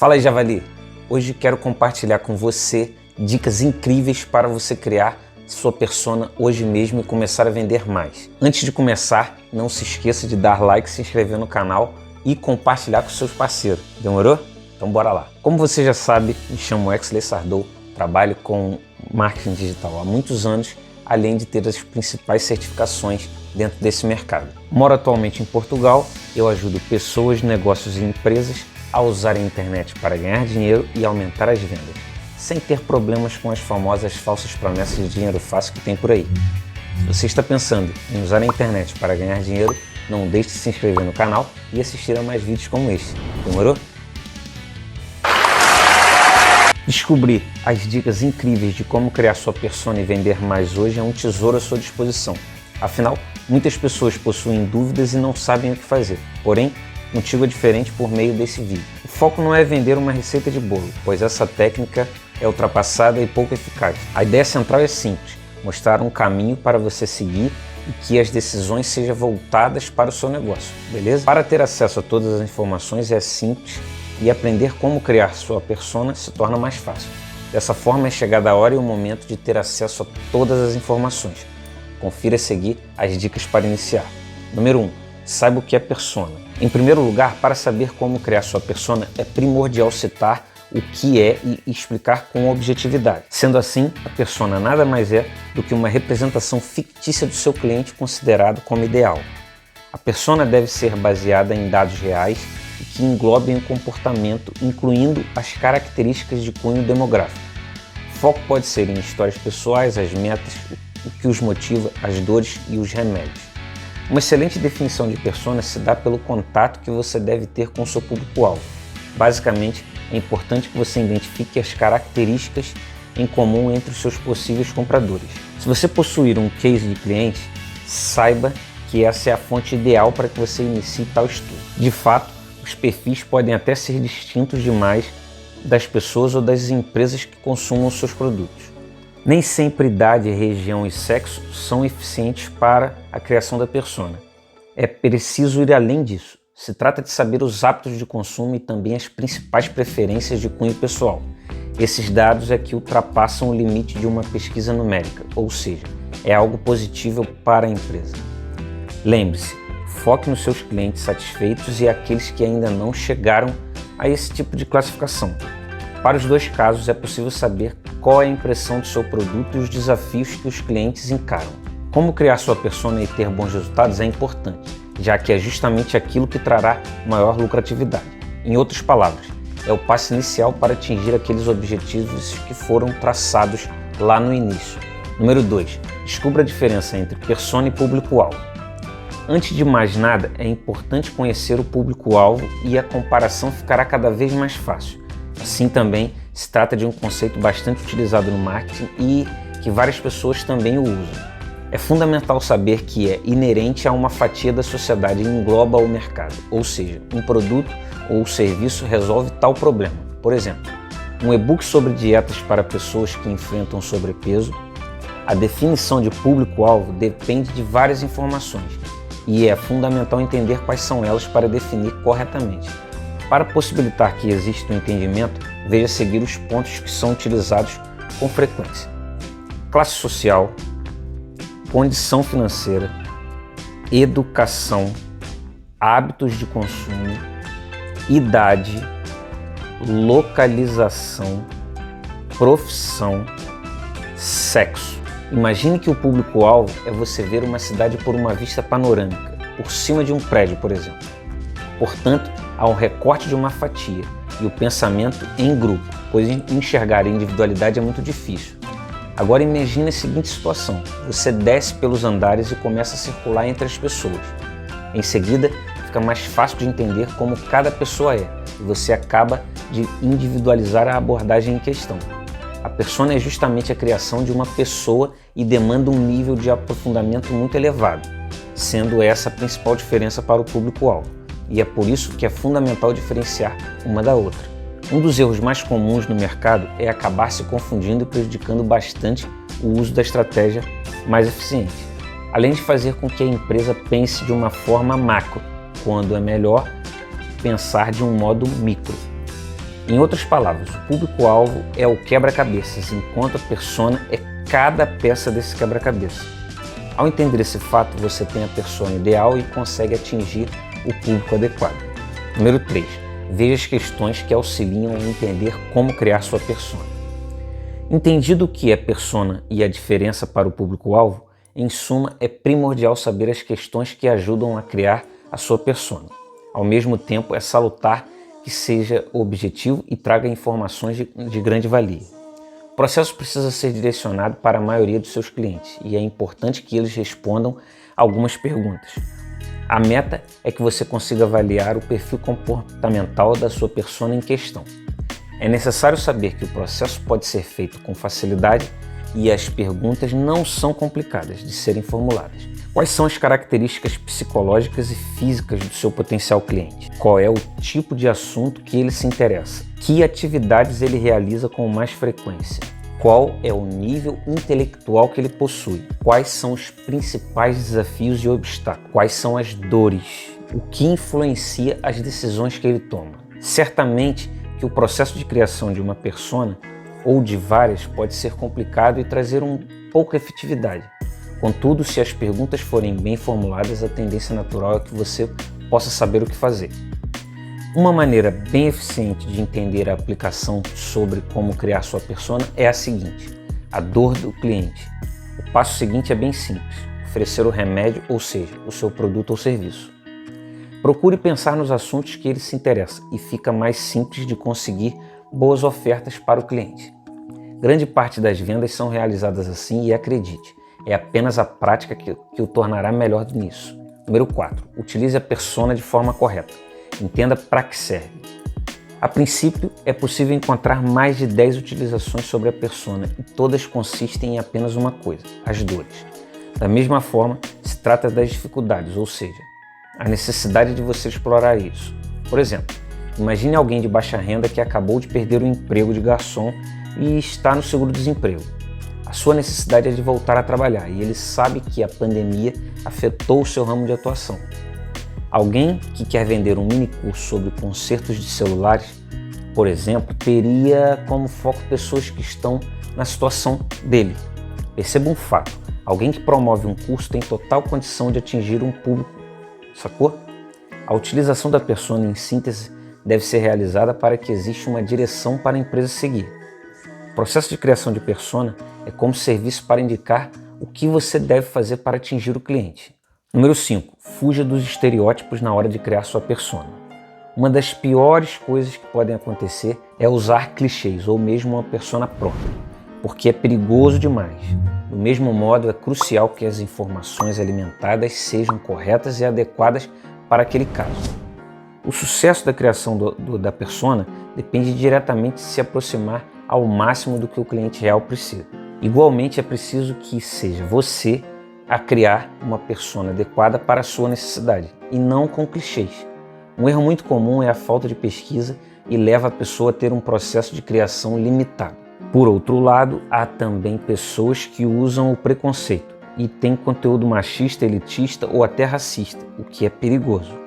Fala aí, Javali! Hoje quero compartilhar com você dicas incríveis para você criar sua persona hoje mesmo e começar a vender mais. Antes de começar, não se esqueça de dar like, se inscrever no canal e compartilhar com seus parceiros. Demorou? Então bora lá! Como você já sabe, me chamo Exley Sardou, trabalho com marketing digital há muitos anos, além de ter as principais certificações dentro desse mercado. Moro atualmente em Portugal, eu ajudo pessoas, negócios e empresas a usarem a internet para ganhar dinheiro e aumentar as vendas, sem ter problemas com as famosas falsas promessas de dinheiro fácil que tem por aí. Se você está pensando em usar a internet para ganhar dinheiro, não deixe de se inscrever no canal e assistir a mais vídeos como este. Demorou? Descobrir as dicas incríveis de como criar sua persona e vender mais hoje é um tesouro à sua disposição. Afinal, muitas pessoas possuem dúvidas e não sabem o que fazer. Porém, contigo é diferente por meio desse vídeo. O foco não é vender uma receita de bolo, pois essa técnica é ultrapassada e pouco eficaz. A ideia central é simples, mostrar um caminho para você seguir e que as decisões sejam voltadas para o seu negócio, beleza? Para ter acesso a todas as informações é simples e aprender como criar sua persona se torna mais fácil. Dessa forma é chegada a hora e o momento de ter acesso a todas as informações. Confira a seguir as dicas para iniciar. Número 1. Saiba o que é persona. Em primeiro lugar, para saber como criar sua persona, é primordial citar o que é e explicar com objetividade. Sendo assim, a persona nada mais é do que uma representação fictícia do seu cliente considerado como ideal. A persona deve ser baseada em dados reais e que englobem o comportamento, incluindo as características de cunho demográfico. O foco pode ser em histórias pessoais, as metas, o que os motiva, as dores e os remédios. Uma excelente definição de persona se dá pelo contato que você deve ter com o seu público-alvo. Basicamente, é importante que você identifique as características em comum entre os seus possíveis compradores. Se você possuir um case de cliente, saiba que essa é a fonte ideal para que você inicie tal estudo. De fato, os perfis podem até ser distintos demais das pessoas ou das empresas que consumam os seus produtos. Nem sempre idade, região e sexo são eficientes para a criação da persona. É preciso ir além disso. Se trata de saber os hábitos de consumo e também as principais preferências de cunho pessoal. Esses dados é que ultrapassam o limite de uma pesquisa numérica, ou seja, é algo positivo para a empresa. Lembre-se, foque nos seus clientes satisfeitos e aqueles que ainda não chegaram a esse tipo de classificação. Para os dois casos, é possível saber qual é a impressão do seu produto e os desafios que os clientes encaram. Como criar sua persona e ter bons resultados é importante, já que é justamente aquilo que trará maior lucratividade. Em outras palavras, é o passo inicial para atingir aqueles objetivos que foram traçados lá no início. Número 2. Descubra a diferença entre persona e público-alvo. Antes de mais nada, é importante conhecer o público-alvo e a comparação ficará cada vez mais fácil. Assim também, se trata de um conceito bastante utilizado no marketing e que várias pessoas também o usam. É fundamental saber que é inerente a uma fatia da sociedade e engloba o mercado, ou seja, um produto ou serviço resolve tal problema. Por exemplo, um e-book sobre dietas para pessoas que enfrentam sobrepeso. A definição de público-alvo depende de várias informações e é fundamental entender quais são elas para definir corretamente. Para possibilitar que exista um entendimento, veja seguir os pontos que são utilizados com frequência: classe social, condição financeira, educação, hábitos de consumo, idade, localização, profissão, sexo. Imagine que o público-alvo é você ver uma cidade por uma vista panorâmica, por cima de um prédio, por exemplo. Portanto, há um recorte de uma fatia e o pensamento em grupo, pois enxergar a individualidade é muito difícil. Agora imagine a seguinte situação: você desce pelos andares e começa a circular entre as pessoas. Em seguida, fica mais fácil de entender como cada pessoa é e você acaba de individualizar a abordagem em questão. A persona é justamente a criação de uma pessoa e demanda um nível de aprofundamento muito elevado, sendo essa a principal diferença para o público-alvo. E é por isso que é fundamental diferenciar uma da outra. Um dos erros mais comuns no mercado é acabar se confundindo e prejudicando bastante o uso da estratégia mais eficiente, além de fazer com que a empresa pense de uma forma macro, quando é melhor pensar de um modo micro. Em outras palavras, o público-alvo é o quebra-cabeças, enquanto a persona é cada peça desse quebra-cabeça. Ao entender esse fato, você tem a persona ideal e consegue atingir o público adequado. Número 3. Veja as questões que auxiliam a entender como criar sua persona. Entendido o que é persona e a diferença para o público-alvo, em suma, é primordial saber as questões que ajudam a criar a sua persona. Ao mesmo tempo, é salutar que seja objetivo e traga informações de grande valia. O processo precisa ser direcionado para a maioria dos seus clientes e é importante que eles respondam algumas perguntas. A meta é que você consiga avaliar o perfil comportamental da sua persona em questão. É necessário saber que o processo pode ser feito com facilidade e as perguntas não são complicadas de serem formuladas. Quais são as características psicológicas e físicas do seu potencial cliente? Qual é o tipo de assunto que ele se interessa? Que atividades ele realiza com mais frequência? Qual é o nível intelectual que ele possui? Quais são os principais desafios e obstáculos? Quais são as dores? O que influencia as decisões que ele toma? Certamente que o processo de criação de uma persona ou de várias pode ser complicado e trazer pouca efetividade. Contudo, se as perguntas forem bem formuladas, a tendência natural é que você possa saber o que fazer. Uma maneira bem eficiente de entender a aplicação sobre como criar sua persona é a seguinte: a dor do cliente. O passo seguinte é bem simples: oferecer o remédio, ou seja, o seu produto ou serviço. Procure pensar nos assuntos que ele se interessa e fica mais simples de conseguir boas ofertas para o cliente. Grande parte das vendas são realizadas assim e acredite, é apenas a prática que o tornará melhor nisso. Número 4. Utilize a persona de forma correta. Entenda para que serve. A princípio, é possível encontrar mais de 10 utilizações sobre a persona e todas consistem em apenas uma coisa: as dores. Da mesma forma, se trata das dificuldades, ou seja, a necessidade de você explorar isso. Por exemplo, imagine alguém de baixa renda que acabou de perder o emprego de garçom e está no seguro-desemprego. A sua necessidade é de voltar a trabalhar e ele sabe que a pandemia afetou o seu ramo de atuação. Alguém que quer vender um mini curso sobre consertos de celulares, por exemplo, teria como foco pessoas que estão na situação dele. Perceba um fato: alguém que promove um curso tem total condição de atingir um público, sacou? A utilização da persona, em síntese, deve ser realizada para que exista uma direção para a empresa seguir. O processo de criação de persona é como serviço para indicar o que você deve fazer para atingir o cliente. Número 5. Fuja dos estereótipos na hora de criar sua persona. Uma das piores coisas que podem acontecer é usar clichês ou mesmo uma persona própria, porque é perigoso demais. Do mesmo modo, é crucial que as informações alimentadas sejam corretas e adequadas para aquele caso. O sucesso da criação da persona depende diretamente de se aproximar ao máximo do que o cliente real precisa. Igualmente, é preciso que seja você a criar uma persona adequada para a sua necessidade, e não com clichês. Um erro muito comum é a falta de pesquisa e leva a pessoa a ter um processo de criação limitado. Por outro lado, há também pessoas que usam o preconceito e têm conteúdo machista, elitista ou até racista, o que é perigoso.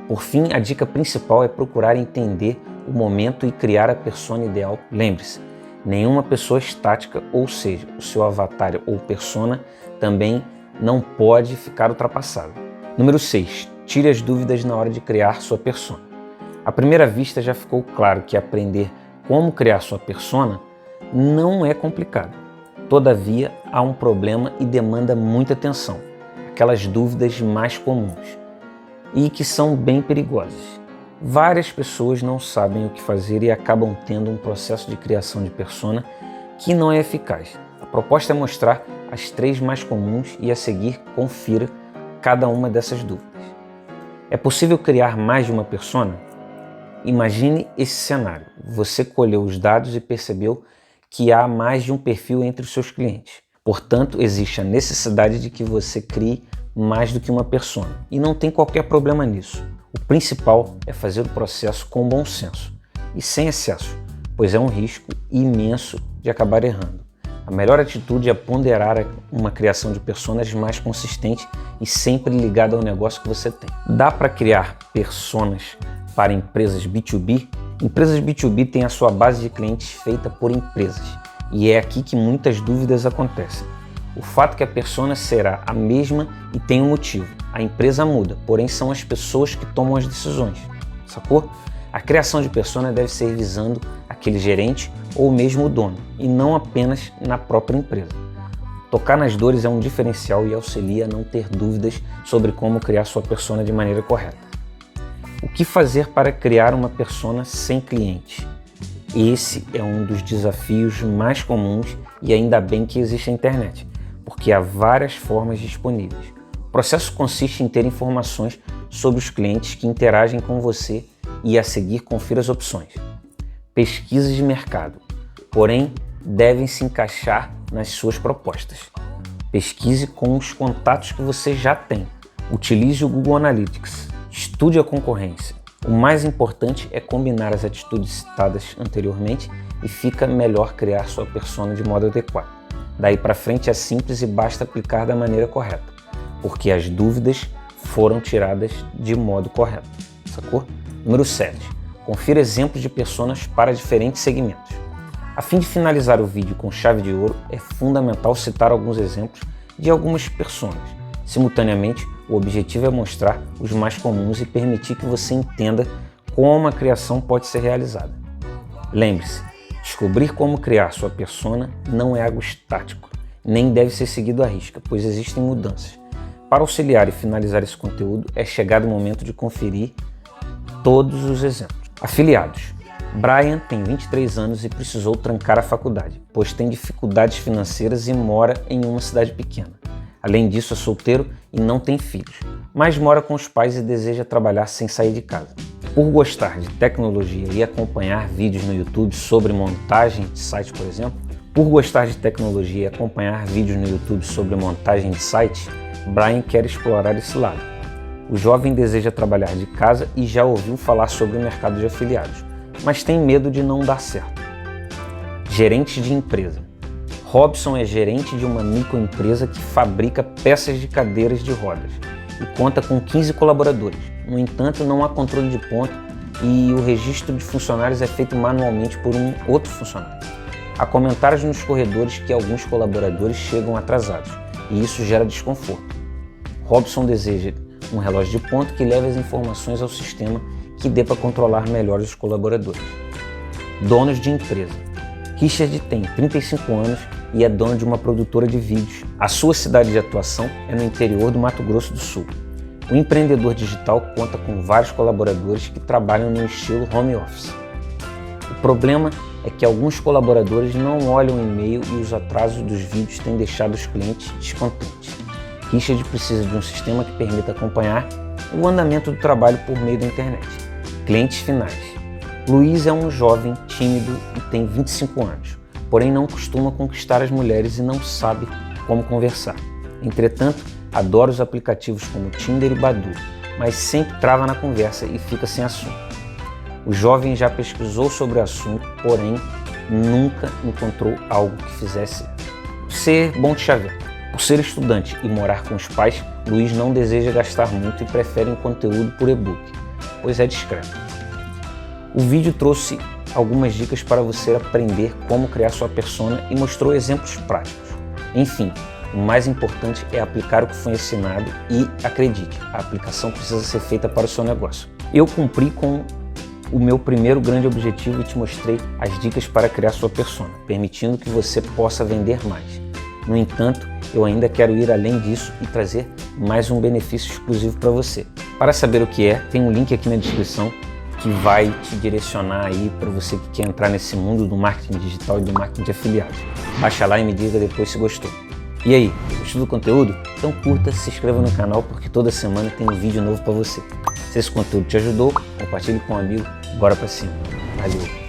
Por fim, a dica principal é procurar entender o momento e criar a persona ideal. Lembre-se, nenhuma pessoa é estática, ou seja, o seu avatar ou persona também não pode ficar ultrapassado. Número 6. Tire as dúvidas na hora de criar sua persona. À primeira vista já ficou claro que aprender como criar sua persona não é complicado. Todavia, há um problema e demanda muita atenção. Aquelas dúvidas mais comuns e que são bem perigosas. Várias pessoas não sabem o que fazer e acabam tendo um processo de criação de persona que não é eficaz. A proposta é mostrar as 3 mais comuns e a seguir confira cada uma dessas dúvidas. É possível criar mais de uma persona? Imagine esse cenário. Você colheu os dados e percebeu que há mais de um perfil entre os seus clientes. Portanto, existe a necessidade de que você crie mais do que uma persona. E não tem qualquer problema nisso. O principal é fazer o processo com bom senso e sem excesso, pois é um risco imenso de acabar errando. A melhor atitude é ponderar uma criação de personas mais consistente e sempre ligada ao negócio que você tem. Dá para criar personas para empresas B2B Empresas B2B têm a sua base de clientes feita por empresas, e é aqui que muitas dúvidas acontecem. O fato é que a persona será a mesma e tem um motivo. A empresa muda, porém são as pessoas que tomam as decisões, sacou? A criação de persona deve ser visando aquele gerente ou mesmo o dono, e não apenas na própria empresa. Tocar nas dores é um diferencial e auxilia a não ter dúvidas sobre como criar sua persona de maneira correta. O que fazer para criar uma persona sem cliente? Esse é um dos desafios mais comuns e ainda bem que existe a internet, porque há várias formas disponíveis. O processo consiste em ter informações sobre os clientes que interagem com você e a seguir confira as opções. Pesquisas de mercado, porém devem se encaixar nas suas propostas. Pesquise com os contatos que você já tem. Utilize o Google Analytics. Estude a concorrência. O mais importante é combinar as atitudes citadas anteriormente e fica melhor criar sua persona de modo adequado. Daí para frente é simples e basta aplicar da maneira correta, porque as dúvidas foram tiradas de modo correto, sacou? Número 7. Confira exemplos de personas para diferentes segmentos. A fim de finalizar o vídeo com chave de ouro, é fundamental citar alguns exemplos de algumas personas. Simultaneamente, o objetivo é mostrar os mais comuns e permitir que você entenda como a criação pode ser realizada. Lembre-se, descobrir como criar sua persona não é algo estático, nem deve ser seguido à risca, pois existem mudanças. Para auxiliar e finalizar esse conteúdo, é chegado o momento de conferir todos os exemplos. Afiliados. Brian tem 23 anos e precisou trancar a faculdade, pois tem dificuldades financeiras e mora em uma cidade pequena. Além disso, é solteiro e não tem filhos, mas mora com os pais e deseja trabalhar sem sair de casa. Por gostar de tecnologia e acompanhar vídeos no YouTube sobre montagem de site, por exemplo, Brian quer explorar esse lado. O jovem deseja trabalhar de casa e já ouviu falar sobre o mercado de afiliados, mas tem medo de não dar certo. Gerente de empresa. Robson é gerente de uma microempresa que fabrica peças de cadeiras de rodas e conta com 15 colaboradores. No entanto, não há controle de ponto e o registro de funcionários é feito manualmente por um outro funcionário. Há comentários nos corredores que alguns colaboradores chegam atrasados e isso gera desconforto. Robson deseja um relógio de ponto que leve as informações ao sistema que dê para controlar melhor os colaboradores. Donos de empresa. Richard tem 35 anos e é dono de uma produtora de vídeos. A sua cidade de atuação é no interior do Mato Grosso do Sul. O empreendedor digital conta com vários colaboradores que trabalham no estilo home office. O problema é que alguns colaboradores não olham o e-mail e os atrasos dos vídeos têm deixado os clientes descontentes. Richard precisa de um sistema que permita acompanhar o andamento do trabalho por meio da internet. Clientes finais. Luiz é um jovem tímido e tem 25 anos, porém não costuma conquistar as mulheres e não sabe como conversar. Entretanto, adora os aplicativos como Tinder e Badoo, mas sempre trava na conversa e fica sem assunto. O jovem já pesquisou sobre o assunto, porém nunca encontrou algo que fizesse ser bom de chaveiro. Por ser estudante e morar com os pais, Luiz não deseja gastar muito e prefere um conteúdo por e-book, pois é discreto. O vídeo trouxe algumas dicas para você aprender como criar sua persona e mostrou exemplos práticos. Enfim, o mais importante é aplicar o que foi ensinado e, acredite, a aplicação precisa ser feita para o seu negócio. Eu cumpri com o meu primeiro grande objetivo e te mostrei as dicas para criar sua persona, permitindo que você possa vender mais. No entanto, eu ainda quero ir além disso e trazer mais um benefício exclusivo para você. Para saber o que é, tem um link aqui na descrição que vai te direcionar aí para você que quer entrar nesse mundo do marketing digital e do marketing de afiliados. Baixa lá e me diga depois se gostou. E aí, gostou do conteúdo? Então curta, se inscreva no canal porque toda semana tem um vídeo novo para você. Se esse conteúdo te ajudou, compartilhe com um amigo. Bora para cima. Valeu!